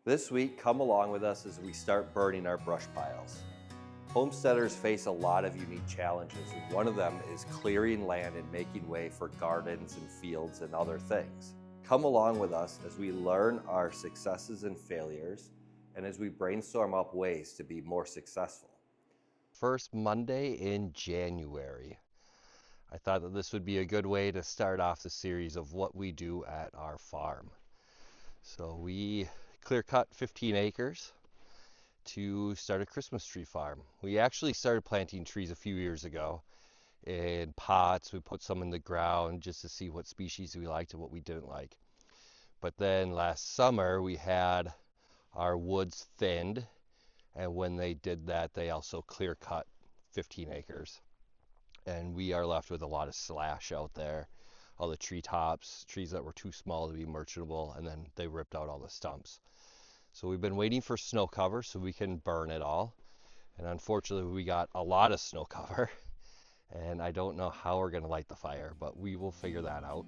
This week, come along with us as we start burning our brush piles. Homesteaders face a lot of unique challenges, and one of them is clearing land and making way for gardens and fields and other things. Come along with us as we learn our successes and failures, and as we brainstorm up ways to be more successful. First Monday in January. I thought that this would be a good way to start off the series of what we do at our farm. So we clear cut 15 acres to start a Christmas tree farm. We actually started planting trees a few years ago in pots. We put some in the ground just to see what species we liked and what we didn't like. But then last summer we had our woods thinned, and when they did that, they also clear cut 15 acres. And we are left with a lot of slash out there, all the treetops, trees that were too small to be merchantable, and then they ripped out all the stumps. So we've been waiting for snow cover so we can burn it all. And unfortunately, we got a lot of snow cover, and I don't know how we're going to light the fire, but we will figure that out.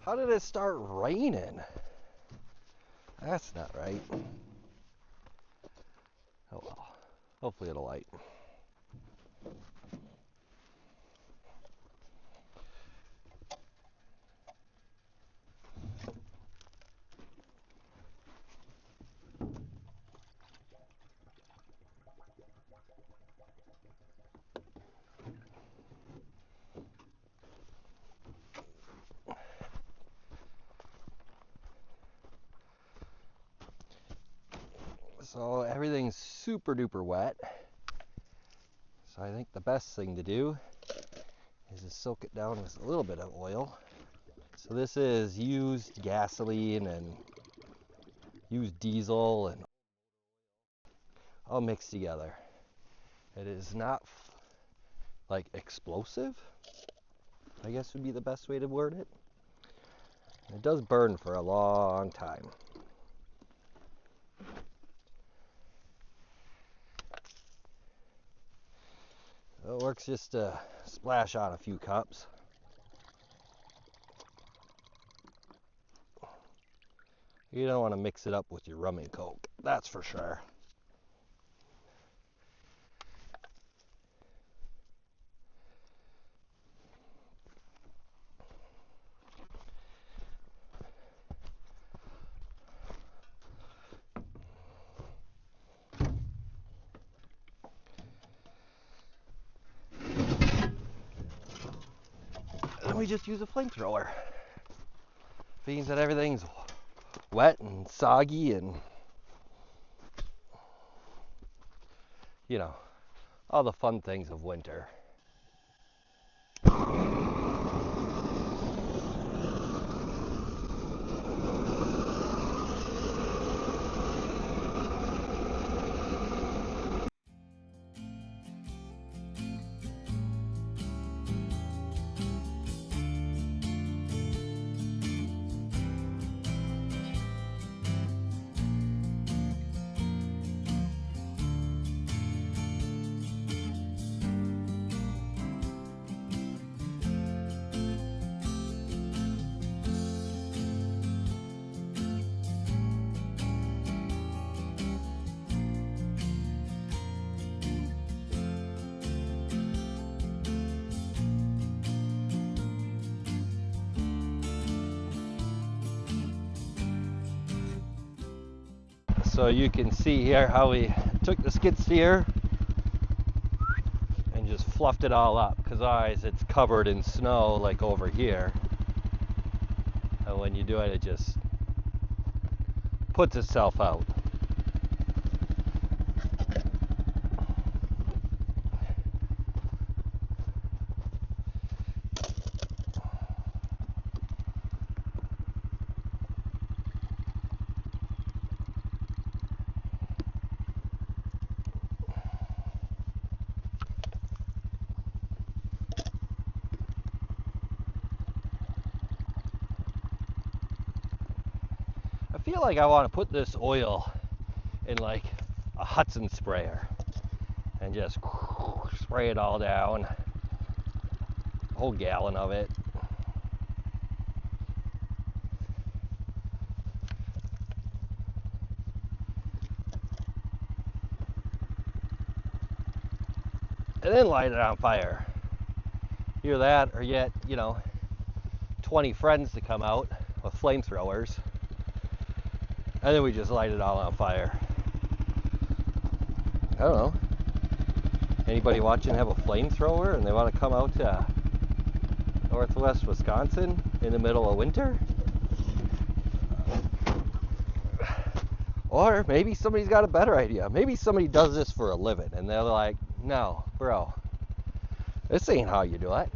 How did it start raining? That's not right. Oh well. Hopefully it'll light. So everything's super duper wet. So I think the best thing to do is to soak it down with a little bit of oil. So this is used gasoline and used diesel and all mixed together. It is not like explosive, I guess would be the best way to word it. It does burn for a long time. So it works just to splash on a few cups. You don't want to mix it up with your rum and coke, that's for sure. Then we just use a flamethrower. Means that everything's wet and soggy and, you know, all the fun things of winter. So you can see here how we took the skid steer and just fluffed it all up, because otherwise it's covered in snow like over here. And when you do it, it just puts itself out. feel like I want to put this oil in like a Hudson sprayer and just spray it all down, a whole gallon of it. And then light it on fire. Either that or get, 20 friends to come out with flamethrowers. And then we just light it all on fire. I don't know. Anybody watching have a flamethrower and they want to come out to northwest Wisconsin in the middle of winter? Or maybe somebody's got a better idea. Maybe somebody does this for a living and they're like, no, bro, this ain't how you do it.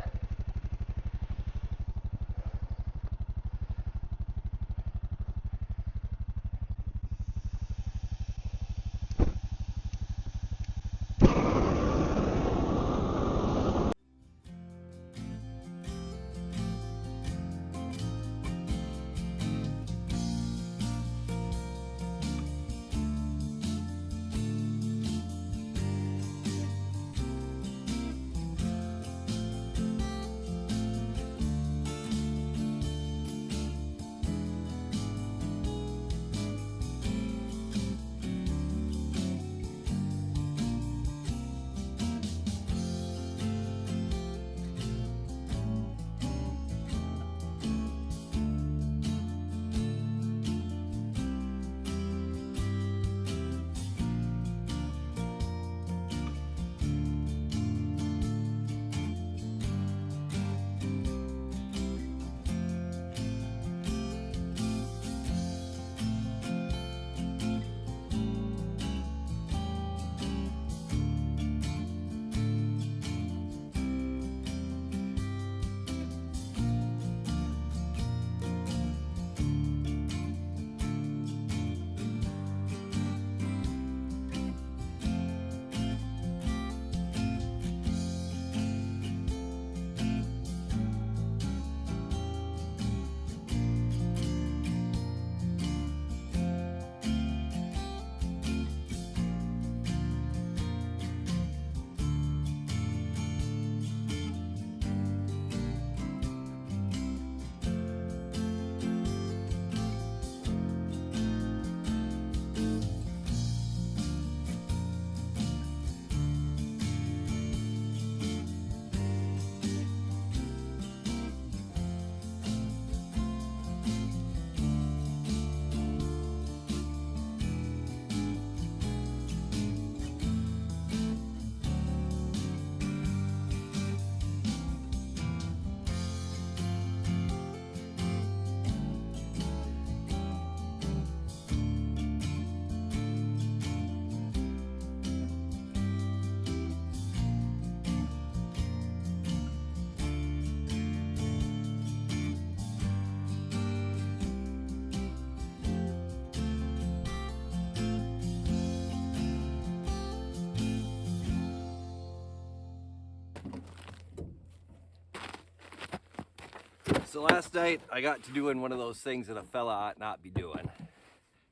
So last night I got to doing one of those things that a fella ought not be doing. And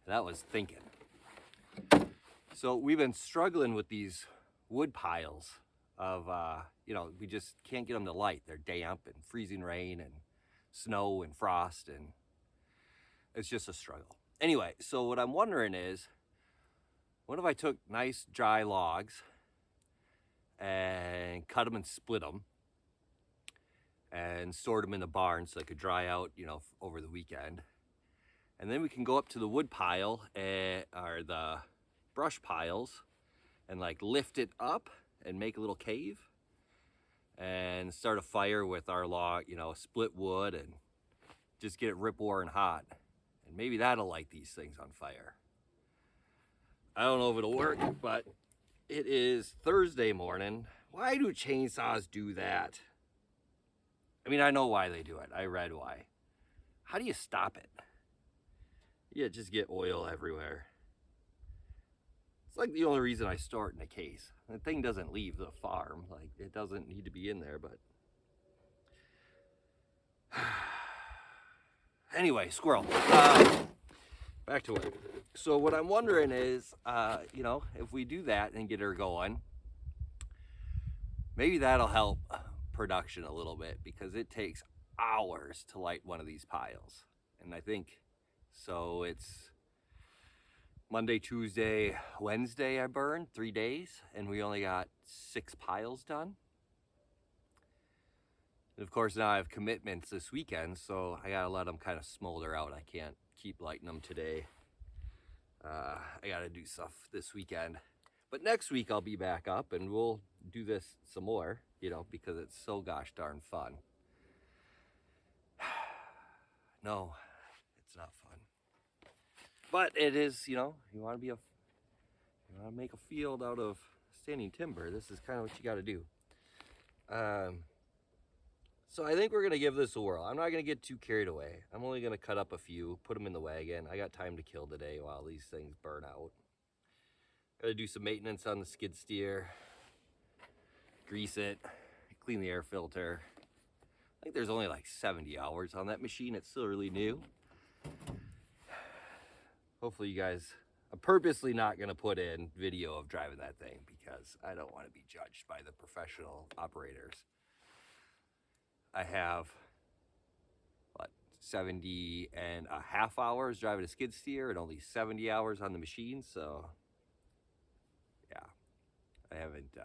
that was thinking. So we've been struggling with these wood piles of, we just can't get them to light. They're damp and freezing rain and snow and frost, and it's just a struggle. Anyway, so what I'm wondering is, what if I took nice dry logs and cut them and split them and stored them in the barn so they could dry out, over the weekend. And then we can go up to the wood pile or the brush piles and like lift it up and make a little cave and start a fire with our log, split wood, and just get it rip roaring hot. And maybe that'll light these things on fire. I don't know if it'll work, but it is Thursday morning. Why do chainsaws do that? I mean, I know why they do it. I read why. How do you stop it? Yeah, just get oil everywhere. It's like the only reason I store it in a case. The thing doesn't leave the farm. Like, it doesn't need to be in there, but... Anyway, squirrel. back to it. So what I'm wondering is, you know, if we do that and get her going, maybe that'll help production a little bit, because it takes hours to light one of these piles. And I think, so it's Monday, Tuesday, Wednesday I burned 3 days, and we only got 6 piles done. And of course now I have commitments this weekend, so I gotta let them kind of smolder out. I can't keep lighting them today. I gotta do stuff this weekend. But next week I'll be back up and we'll do this some more, you know, because it's so gosh darn fun. No, it's not fun. But it is, you know, you want to make a field out of standing timber. This is kind of what you got to do. So I think we're going to give this a whirl. I'm not going to get too carried away. I'm only going to cut up a few, put them in the wagon. I got time to kill today while these things burn out. Got to do some maintenance on the skid steer, grease it, clean the air filter. I think there's only like 70 hours on that machine. It's still really new. Hopefully you guys, I'm purposely not going to put in video of driving that thing because I don't want to be judged by the professional operators. I have, 70.5 hours driving a skid steer and only 70 hours on the machine. So yeah, I haven't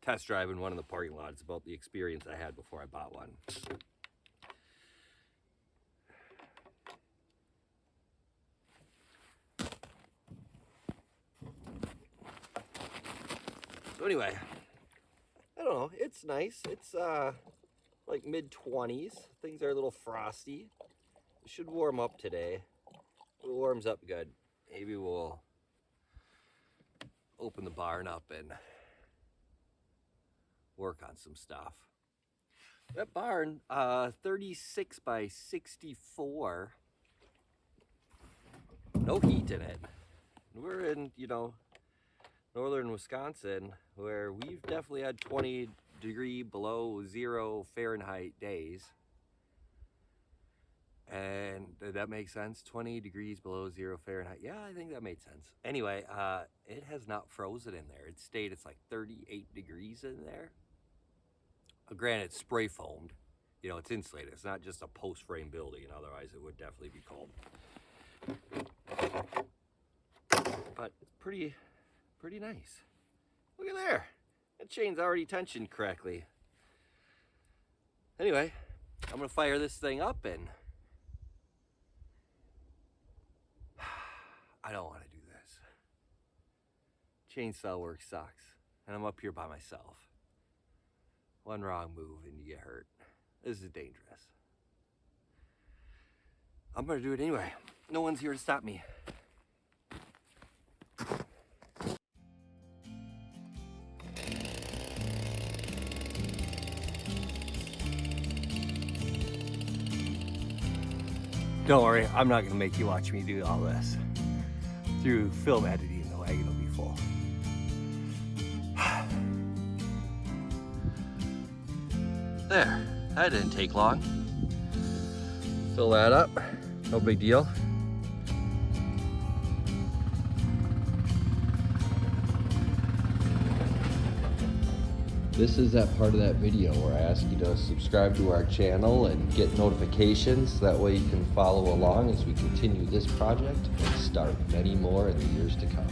test driving one in the parking lot. It's about the experience I had before I bought one. So anyway, I don't know, it's nice. It's like mid-20s. Things are a little frosty. It should warm up today. It warms up good. Maybe we'll open the barn up and work on some stuff. That barn, 36 by 64, no heat in it. We're in, you know, northern Wisconsin, where we've definitely had 20-degree below 0 Fahrenheit days. And did that make sense? 20 degrees below 0 Fahrenheit. Yeah, I think that made sense. Anyway, it has not frozen in there. It stayed, it's like 38 degrees in there. Granted, it's spray foamed. You know, it's insulated. It's not just a post frame building, otherwise it would definitely be cold. But it's pretty nice. Look at there. That chain's already tensioned correctly. Anyway, I'm gonna fire this thing up and I don't want to do this. Chainsaw work sucks, and I'm up here by myself. One wrong move and you get hurt. This is dangerous. I'm gonna do it anyway. No one's here to stop me. Don't worry, I'm not gonna make you watch me do all this. Through film editing, the wagon will be full. There, that didn't take long. Fill that up, no big deal. This is that part of that video where I ask you to subscribe to our channel and get notifications. That way you can follow along as we continue this project and start many more in the years to come.